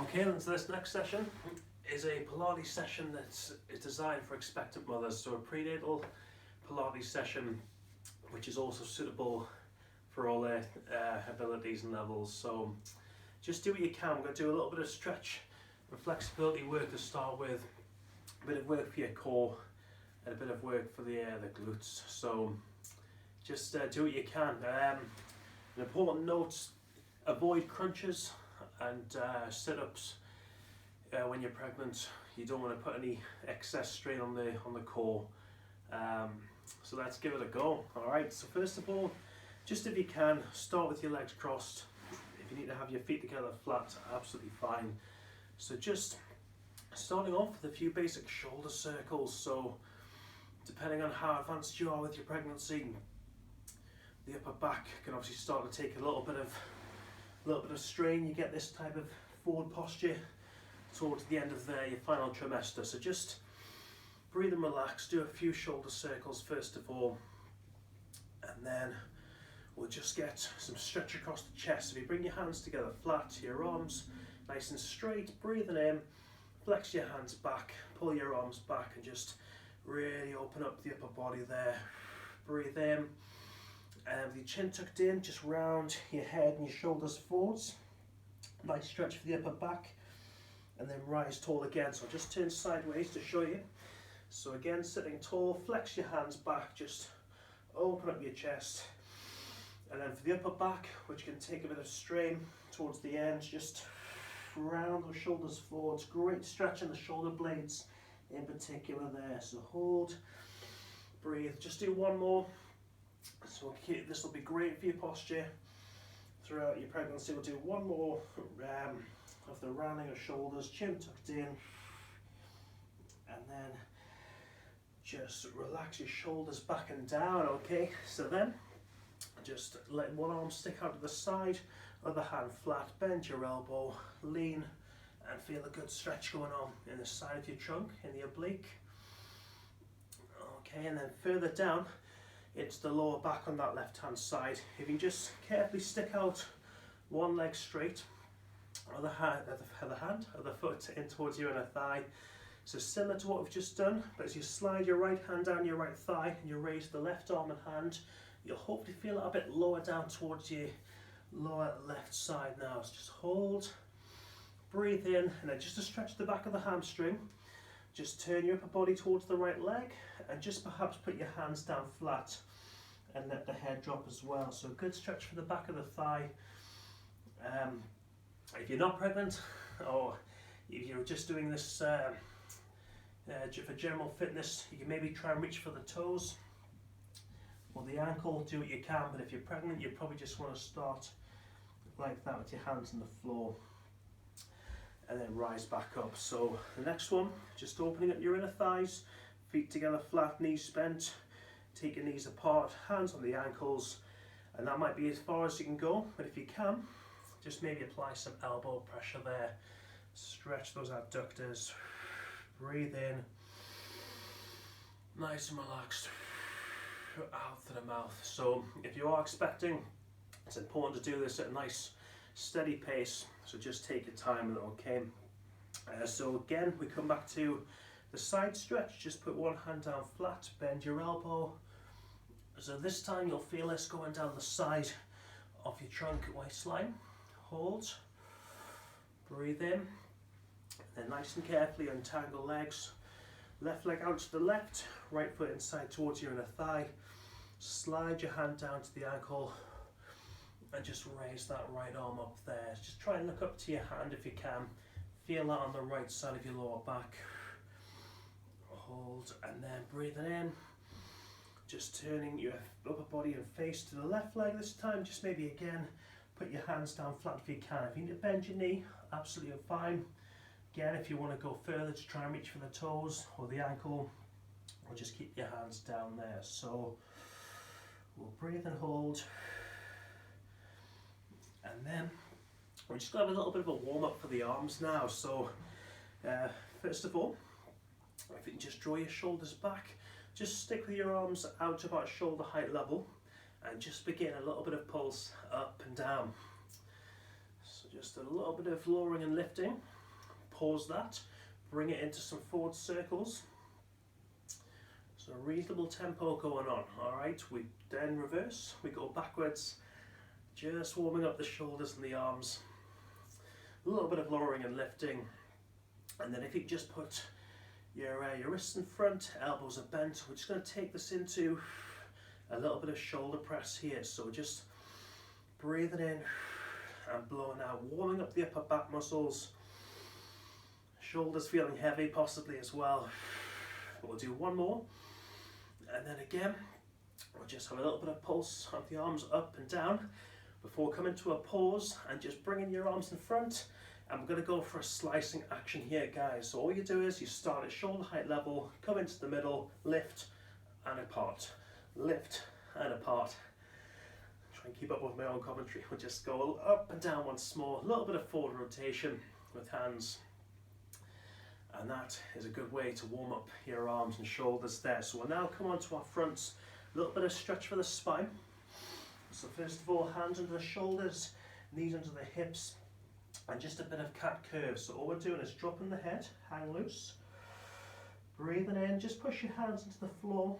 Okay, then so this next session is a Pilates session that is designed for expectant mothers. So a prenatal Pilates session, which is also suitable for all their abilities and levels. So just do what you can. We're going to do a little bit of stretch and flexibility work to start with, a bit of work for your core and a bit of work for the glutes. So just do what you can. An important note: avoid crunches and sit-ups when you're pregnant. You don't want to put any excess strain on the core. So let's give it a go. All right. So first of all, just if you can, start with your legs crossed. If you need to have your feet together flat, absolutely fine. So just starting off with a few basic shoulder circles. So depending on how advanced you are with your pregnancy, the upper back can obviously start to take a little bit of strain. You get this type of forward posture towards the end of your final trimester. So just breathe and relax, do a few shoulder circles first of all, and then we'll just get some stretch across the chest. So if you bring your hands together flat, your arms nice and straight, breathing in, flex your hands back, pull your arms back, and just really open up the upper body there. Breathe in, and with your chin tucked in, just round your head and your shoulders forwards. Nice stretch for the upper back, and then rise tall again. So just turn sideways to show you. So again, sitting tall, flex your hands back, just open up your chest. And then for the upper back, which can take a bit of strain towards the end, just round those shoulders forwards. Great stretch in the shoulder blades in particular there. So hold, breathe, just do one more. So this will be great for your posture throughout your pregnancy. We'll do one more of the rounding of shoulders, chin tucked in, and then just relax your shoulders back and down. Okay, so then just let one arm stick out to the side, other hand flat, bend your elbow, lean, and feel a good stretch going on in the side of your trunk, in the oblique. Okay, and then further down, it's the lower back on that left hand side. If you just carefully stick out one leg straight, other foot in towards your inner thigh. So similar to what we've just done, but as you slide your right hand down your right thigh and you raise the left arm and hand, you'll hopefully feel it a bit lower down towards your lower left side now. So just hold, breathe in, and then just to stretch the back of the hamstring, just turn your upper body towards the right leg and just perhaps put your hands down flat and let the head drop as well. So a good stretch for the back of the thigh. If you're not pregnant, or if you're just doing this for general fitness, you can maybe try and reach for the toes or the ankle, do what you can. But if you're pregnant, you probably just want to start like that with your hands on the floor and then rise back up. So the next one, just opening up your inner thighs, feet together flat, knees bent, take your knees apart, hands on the ankles, and that might be as far as you can go, but if you can, just maybe apply some elbow pressure there, stretch those abductors, breathe in, nice and relaxed, out to the mouth. So if you are expecting, it's important to do this at a nice steady pace, so just take your time with it, okay? So again, we come back to the side stretch. Just put one hand down flat, bend your elbow. So this time you'll feel this going down the side of your trunk waistline. Hold, breathe in, then nice and carefully untangle legs. Left leg out to the left, right foot inside towards your inner thigh. Slide your hand down to the ankle and just raise that right arm up there. Just try and look up to your hand if you can. Feel that on the right side of your lower back. Hold, and then breathing in. Just turning your upper body and face to the left leg this time. Just maybe again, put your hands down flat if you can. If you need to bend your knee, absolutely fine. Again, if you want to go further, to try and reach for the toes or the ankle, or just keep your hands down there. So we'll breathe and hold. And then we're just going to have a little bit of a warm up for the arms now. So first of all, if you can just draw your shoulders back, just stick with your arms out to about shoulder height level and just begin a little bit of pulse up and down. So just a little bit of lowering and lifting. pause that, bring it into some forward circles. So a reasonable tempo going on. All right, we then reverse, we go backwards, just warming up the shoulders and the arms. A little bit of lowering and lifting. And then if you just put your wrists in front, elbows are bent, we're just going to take this into a little bit of shoulder press here. So just breathing in and blowing out, warming up the upper back muscles. Shoulders feeling heavy possibly as well. We'll do one more. And then again, we'll just have a little bit of pulse of the arms up and down before coming to a pause and just bringing your arms in front. And we're going to go for a slicing action here, guys. So all you do is you start at shoulder height level, come into the middle, lift and apart, lift and apart. Try and keep up with my own commentary. We'll just go up and down once more, a little bit of forward rotation with hands. And that is a good way to warm up your arms and shoulders there. So we'll now come on to our fronts, a little bit of stretch for the spine. So first of all, hands under the shoulders, knees under the hips, and just a bit of cat curve. So all we're doing is dropping the head, hang loose, breathing in, just push your hands into the floor,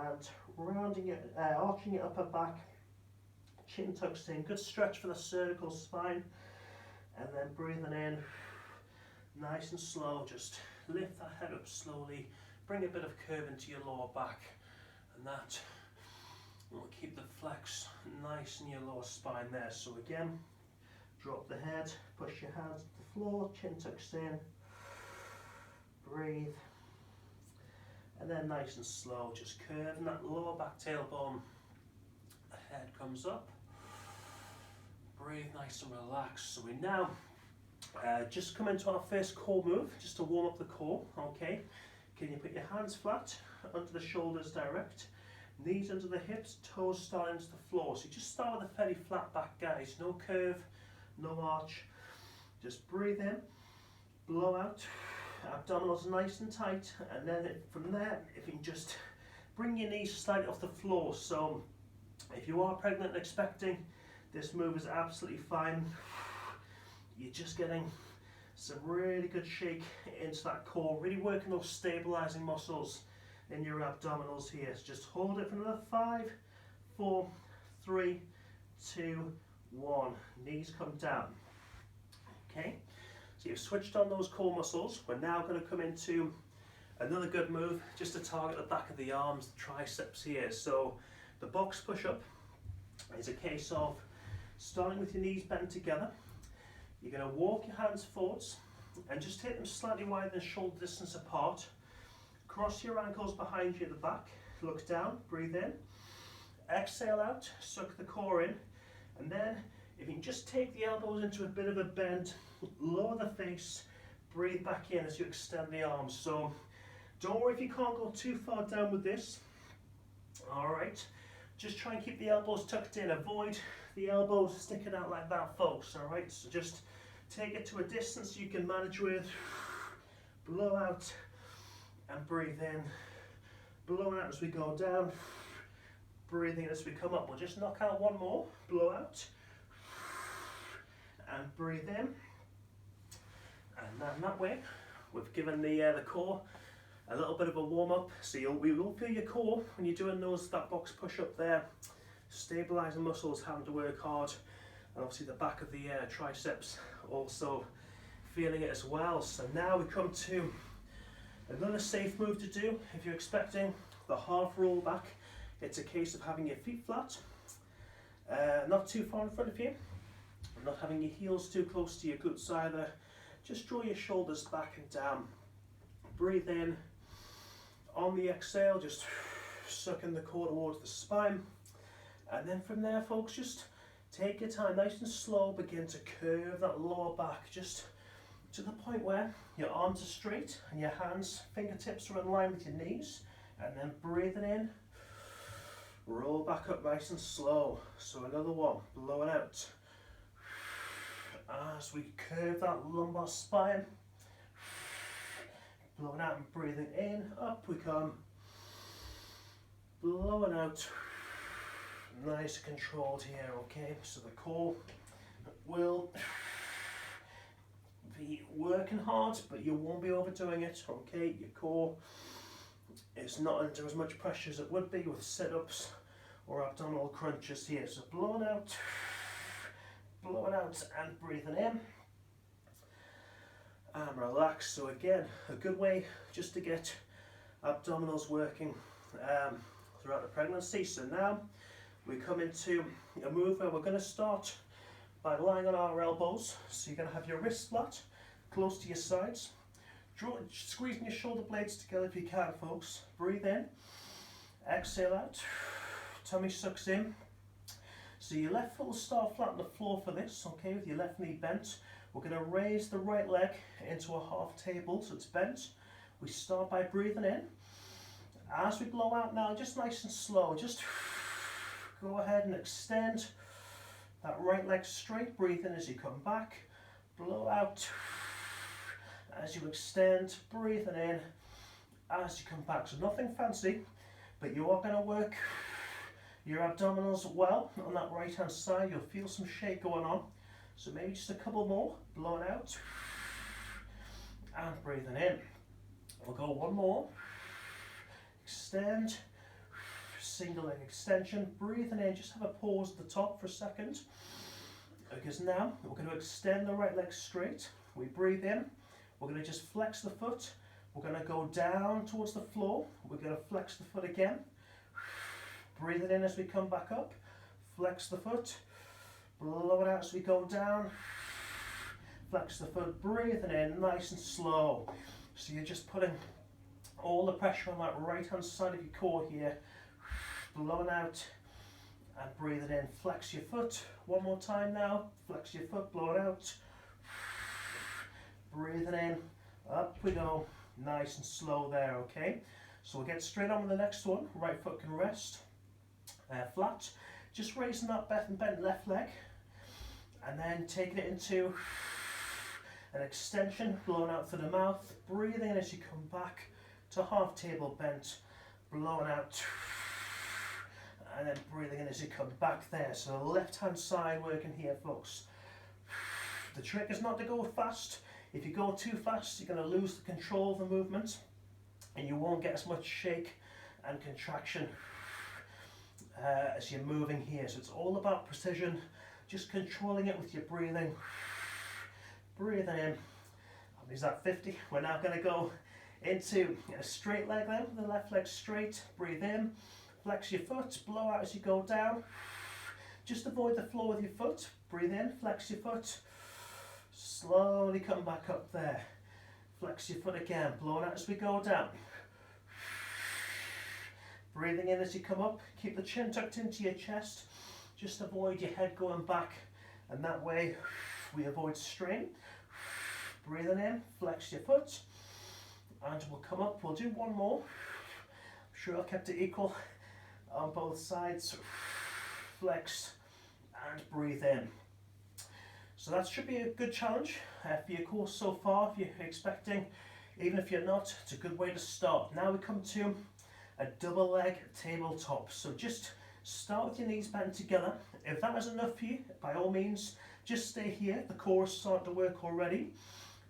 and rounding it, arching your upper back, chin tucks in, good stretch for the cervical spine, and then breathing in, nice and slow, just lift that head up slowly, bring a bit of curve into your lower back, and that will keep the flex nice in your lower spine there. So again, drop the head, push your hands to the floor, chin tucks in, breathe, and then nice and slow, just curving that lower back tailbone, the head comes up, breathe nice and relaxed. So we now just come into our first core move, just to warm up the core, okay? Can you put your hands flat, under the shoulders direct, knees under the hips, toes starting to the floor. So you just start with a fairly flat back, guys, no curve, no arch. Just breathe in, blow out, abdominals nice and tight, and then from there, if you can just bring your knees slightly off the floor. So if you are pregnant and expecting, this move is absolutely fine. You're just getting some really good shake into that core, really working those stabilizing muscles in your abdominals here. So just hold it for another 5, 4, 3, 2, 1. Knees come down. Okay, so you've switched on those core muscles. We're now going to come into another good move just to target the back of the arms, the triceps here. So the box push-up is a case of starting with your knees bent together. You're going to walk your hands forwards and just take them slightly wider than shoulder distance apart. Cross your ankles behind you at the back, look down, breathe in, exhale out, suck the core in, and then if you can just take the elbows into a bit of a bend, lower the face, breathe back in as you extend the arms. So don't worry if you can't go too far down with this. All right, just try and keep the elbows tucked in, avoid the elbows sticking out like that, folks. All right, so just take it to a distance you can manage with, blow out and breathe in, blow out as we go down, breathing as we come up. We'll just knock out one more, blow out and breathe in, and then that way we've given the core a little bit of a warm up. So we will feel your core when you're doing that box push up there, stabilizing muscles having to work hard, and obviously the back of the triceps also feeling it as well. So now we come to another safe move to do. If you're expecting the half roll back, it's a case of having your feet flat, not too far in front of you, not having your heels too close to your glutes either. Just draw your shoulders back and down. Breathe in. On the exhale, just sucking the core towards the spine. And then from there, folks, just take your time, nice and slow, begin to curve that lower back, just to the point where your arms are straight and your hands, fingertips are in line with your knees. And then breathing in, roll back up nice and slow. So another one, blow it out. As we curve that lumbar spine, blowing out and breathing in, up we come, blowing out, nice and controlled here, okay? So the core will be working hard, but you won't be overdoing it, okay? Your core is not under as much pressure as it would be with sit-ups or abdominal crunches here. So blowing out and breathing in. And relax. So again, a good way just to get abdominals working throughout the pregnancy. So now we come into a move where we're going to start by lying on our elbows. So you're going to have your wrists flat, close to your sides. Squeezing your shoulder blades together if you can, folks. Breathe in, exhale out, tummy sucks in. So your left foot will start flat on the floor for this, okay, with your left knee bent. We're going to raise the right leg into a half table, so it's bent. We start by breathing in. As we blow out now, just nice and slow, just go ahead and extend that right leg straight. Breathe in as you come back, blow out. As you extend, breathing in as you come back. So nothing fancy, but you are going to work your abdominals well on that right hand side. You'll feel some shake going on. So maybe just a couple more, blowing out and breathing in. We'll go one more. Extend, single leg extension, breathing in. Just have a pause at the top for a second. Because now we're going to extend the right leg straight. We breathe in. We're going to just flex the foot. We're going to go down towards the floor. We're going to flex the foot again. Breathe it in as we come back up. Flex the foot. Blow it out as we go down. Flex the foot. Breathing in nice and slow. So you're just putting all the pressure on that right hand side of your core here. Blowing out and breathing in. Flex your foot. One more time now. Flex your foot. Blow it out. Breathing in, up we go, nice and slow there, okay? So we'll get straight on with the next one. Right foot can rest, flat. Just raising that bent left leg, and then taking it into an extension, blowing out through the mouth, breathing in as you come back to half table bent, blowing out, and then breathing in as you come back there. So the left hand side working here, folks. The trick is not to go fast. If you go too fast, you're going to lose the control of the movement and you won't get as much shake and contraction as you're moving here. So it's all about precision, just controlling it with your breathing. Breathing in. Is that 50? We're now going to go into a straight leg then, the left leg straight. Breathe in, flex your foot, blow out as you go down. Just avoid the floor with your foot. Breathe in, flex your foot. Slowly come back up there. Flex your foot again, blowing out as we go down. Breathing in as you come up. Keep the chin tucked into your chest. Just avoid your head going back, and that way we avoid strain. Breathing in, flex your foot, and we'll come up. We'll do one more. I'm sure I kept it equal on both sides. Flex and breathe in. So that should be a good challenge for your course so far. If you're expecting, even if you're not, it's a good way to start. Now we come to a double leg tabletop. So just start with your knees bent together. If that is enough for you, by all means, just stay here. The core is starting to work already.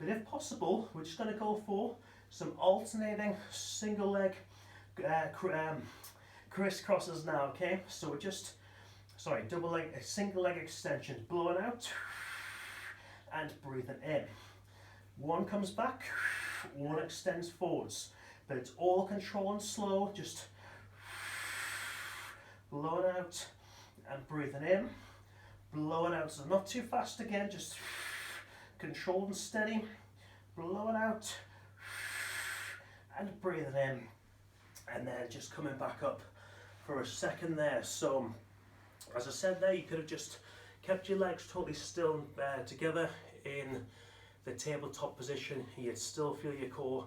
But if possible, we're just going to go for some alternating single leg crisscrosses now, okay? So we're just, double leg, single leg extensions, blowing out and breathing in. One comes back, one extends forwards, but it's all controlled and slow, just blowing out and breathing in, blowing out, so not too fast again, just controlled and steady, blowing out and breathing in, and then just coming back up for a second there. So as I said there, you could have just kept your legs totally still together in the tabletop position. You'd still feel your core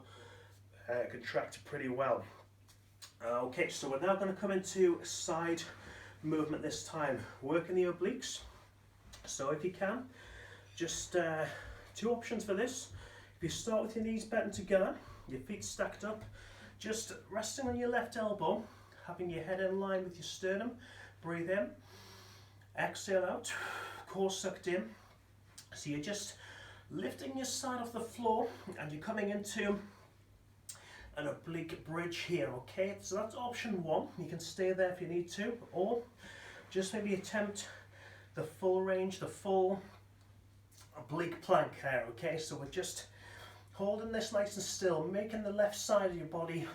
contract pretty well. Okay, so we're now going to come into side movement this time, working the obliques. So if you can, just two options for this. If you start with your knees bent together, your feet stacked up, just resting on your left elbow, having your head in line with your sternum, breathe in, exhale out, core sucked in. So you're just lifting your side off the floor, and you're coming into an oblique bridge here, okay? So that's option one. You can stay there if you need to, or just maybe attempt the full range, the full oblique plank there, okay? So we're just holding this nice and still, making the left side of your body,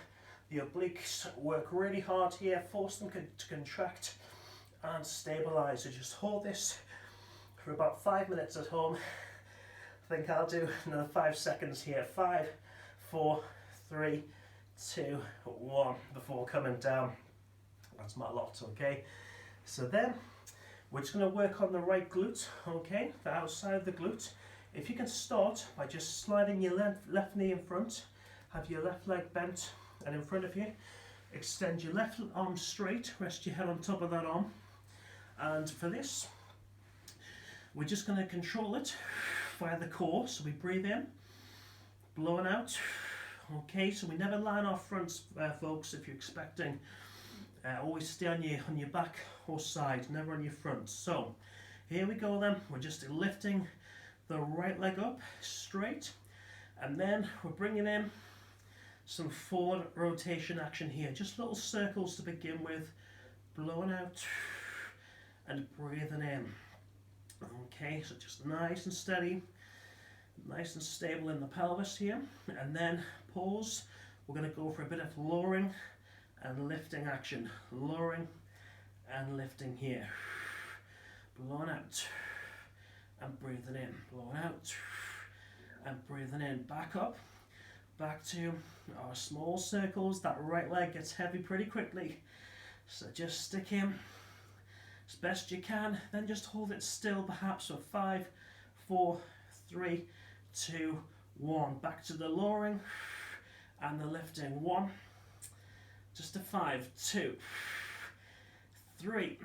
the obliques, work really hard here, force them to contract and stabilize. So just hold this for about 5 minutes at home. I think I'll do another 5 seconds here. 5, 4, 3, 2, 1 before coming down. That's my lot, okay? So then we're just going to work on the right glute, okay? The outside of the glute. If you can start by just sliding your left knee in front, have your left leg bent and in front of you, extend your left arm straight, rest your head on top of that arm, and for this we're just going to control it via the core. So we breathe in, blowing out, okay? So we never line our fronts, folks, if you're expecting. Always stay on your back or side, never on your front. So here we go then, we're just lifting the right leg up straight, and then we're bringing in some forward rotation action here, just little circles to begin with, blowing out and breathing in. Okay, so just nice and steady, nice and stable in the pelvis here, and then pause. We're going to go for a bit of lowering and lifting action, lowering and lifting here, blowing out and breathing in, blowing out and breathing in, back up, back to our small circles. That right leg gets heavy pretty quickly, so just stick in as best you can, then just hold it still perhaps for 5, 4, 3, 2, 1, back to the lowering and the lifting. 1, just a 5, 2, 3,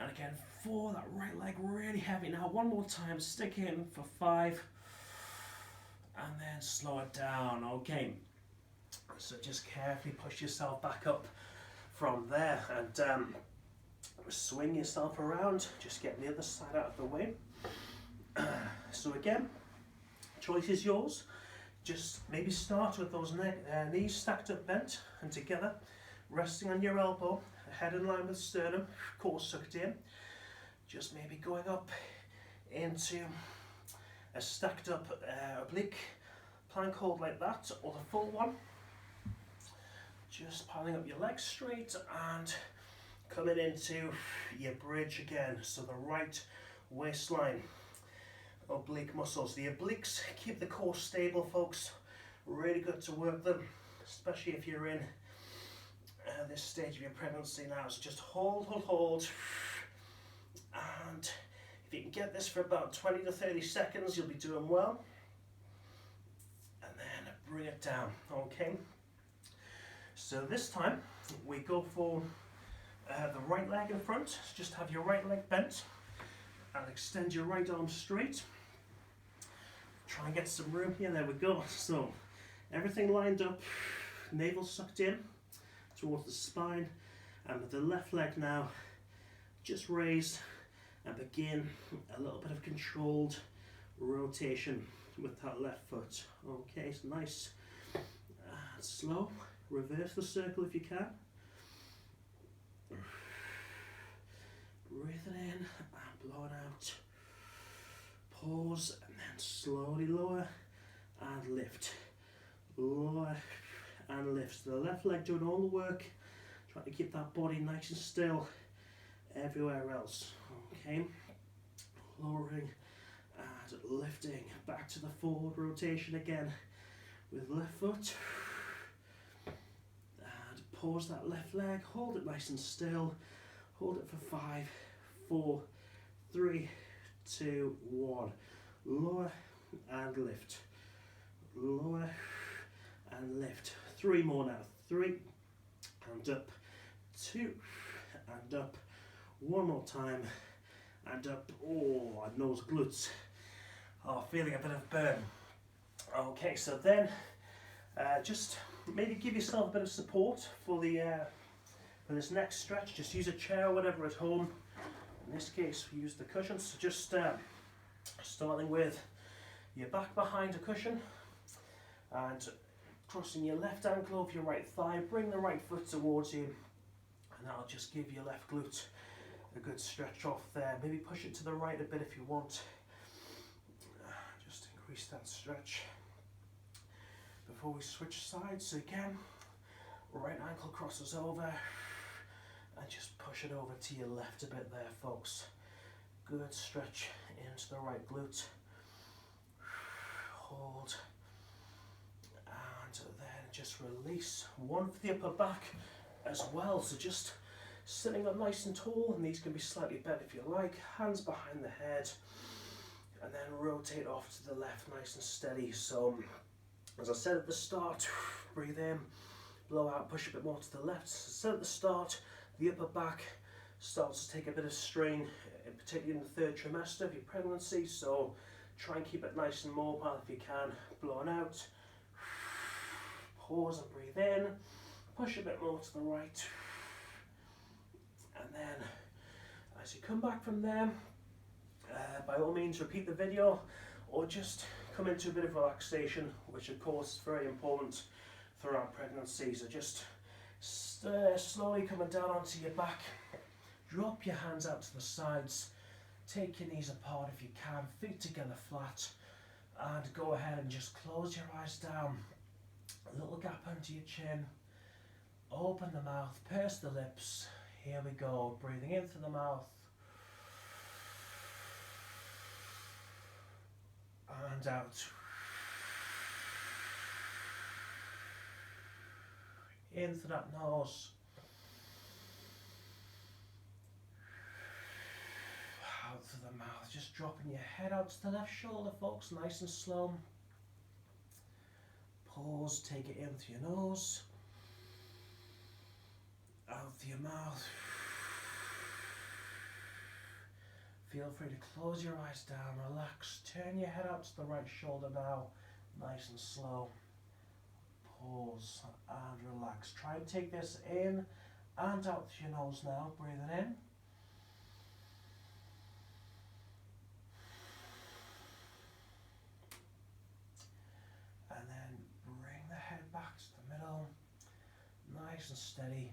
and again 4, that right leg really heavy. Now one more time, stick in for 5 and then slow it down, okay? So just carefully push yourself back up from there, and swing yourself around, just get the other side out of the way. So again, choice is yours. Just maybe start with those knees stacked up bent and together, resting on your elbow, head in line with sternum, core sucked in. Just maybe going up into a stacked up oblique plank hold like that, or the full one. Just piling up your legs straight and coming into your bridge again. So the right waistline, oblique muscles. The obliques keep the core stable, folks. Really good to work them, especially if you're in this stage of your pregnancy now. So just hold, hold, hold. And if you can get this for about 20 to 30 seconds, you'll be doing well. And then bring it down, okay? So this time we go for the right leg in front. So just have your right leg bent and extend your right arm straight. Try and get some room here, there we go. So everything lined up, navel sucked in towards the spine, and with the left leg now, just raise and begin a little bit of controlled rotation with that left foot. Okay, so nice and slow. Reverse the circle if you can. Breathing in and blowing out. Pause and then slowly lower and lift. Lower and lift. So the left leg doing all the work. Try to keep that body nice and still everywhere else. Okay. Lowering and lifting. Back to the forward rotation again with left foot. And pause that left leg. Hold it nice and still. Hold it for 5, 4, 3, 2, 1. Lower and lift. Lower and lift. 3 more now. 3 and up. 2 and up. 1 more time and up. Oh, and those glutes are feeling a bit of burn. Okay, so then just maybe give yourself a bit of support for the for this next stretch. Just use a chair or whatever at home. In this case, we use the cushions. So just starting with your back behind a cushion and crossing your left ankle over your right thigh. Bring the right foot towards you, and that'll just give your left glute a good stretch off there. Maybe push it to the right a bit if you want. Just increase that stretch. Before we switch sides, so again, right ankle crosses over, and just push it over to your left a bit there, folks. Good stretch into the right glute. Hold, and then just release. One for the upper back as well, so just sitting up nice and tall, and these can be slightly bent if you like, hands behind the head, and then rotate off to the left nice and steady. So as I said at the start, breathe in, blow out, push a bit more to the left. As I said at the start, the upper back starts to take a bit of strain, particularly in the third trimester of your pregnancy, so try and keep it nice and mobile if you can. Blowing out, pause and breathe in, push a bit more to the right, and then as you come back from there, by all means repeat the video or just come into a bit of relaxation, which of course is very important throughout pregnancy. So just slowly coming down onto your back, drop your hands out to the sides, take your knees apart if you can, feet together flat, and go ahead and just close your eyes down, a little gap under your chin, open the mouth, purse the lips. Here we go, breathing in through the mouth and out. In through that nose, out through the mouth, just dropping your head out to the left shoulder, folks, nice and slow. Pause, take it in through your nose, out through your mouth. Feel free to close your eyes down, relax, turn your head out to the right shoulder now, nice and slow. Pause and relax. Try and take this in and out through your nose now, breathing in. And then bring the head back to the middle, nice and steady.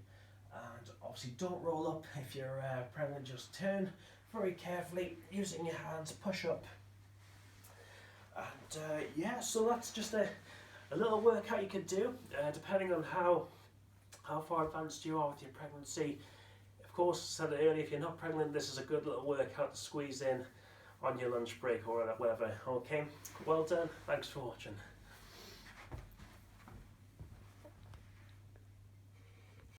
And obviously don't roll up if you're pregnant, just turn very carefully using your hands, push up. And yeah, so that's just a little workout you could do, depending on how far advanced you are with your pregnancy. Of course, I said it earlier, if you're not pregnant, this is a good little workout to squeeze in on your lunch break or whatever. Okay, well done, thanks for watching.